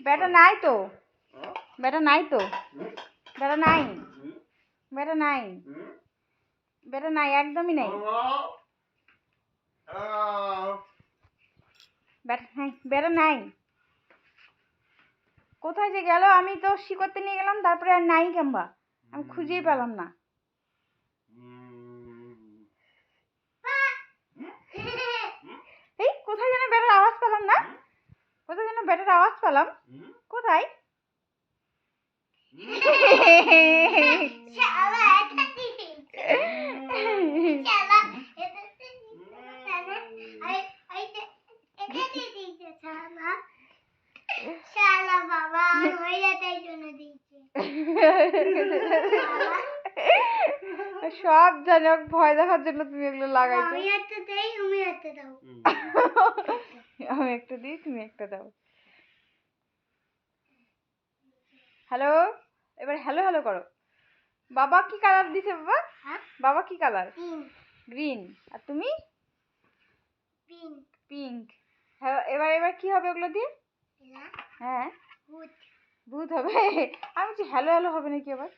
ব্যাটা নাই তো, ব্যাটা নাই তো, ব্যাটা নাই, ব্যাটা নাই, ব্যাটা নাই, একদমই নাই, ব্যাটা নাই, ব্যাটা নাই। কোথায় যে গেল? আমি তো শিকড়তে নিয়ে গেলাম, তারপরে আর নাই কেমবা, আমি খুঁজেই পেলাম না। এই কোথায় যেন ব্যাটার আওয়াজ পেলাম না, কোথায় যেন ব্যাটার আওয়াজ পেলাম, কোথায়? সব জানি, ভয় দেখার জন্য তুমি এগুলো লাগাইছো। আমি একটা দিই, তুমি একটা দাও। হ্যালো, এবার হ্যালো হ্যালো করো। বাবা কি কালার দিছে বাবা? বাবা কি কালার? গ্রিন। আর তুমি? পিঙ্ক। হ্যাঁ, এবার এবার কি হবে ওগুলো দিয়ে? হ্যাঁ, ভূত হবে। আমি বলছি হ্যালো হ্যালো হবে নাকি আবার?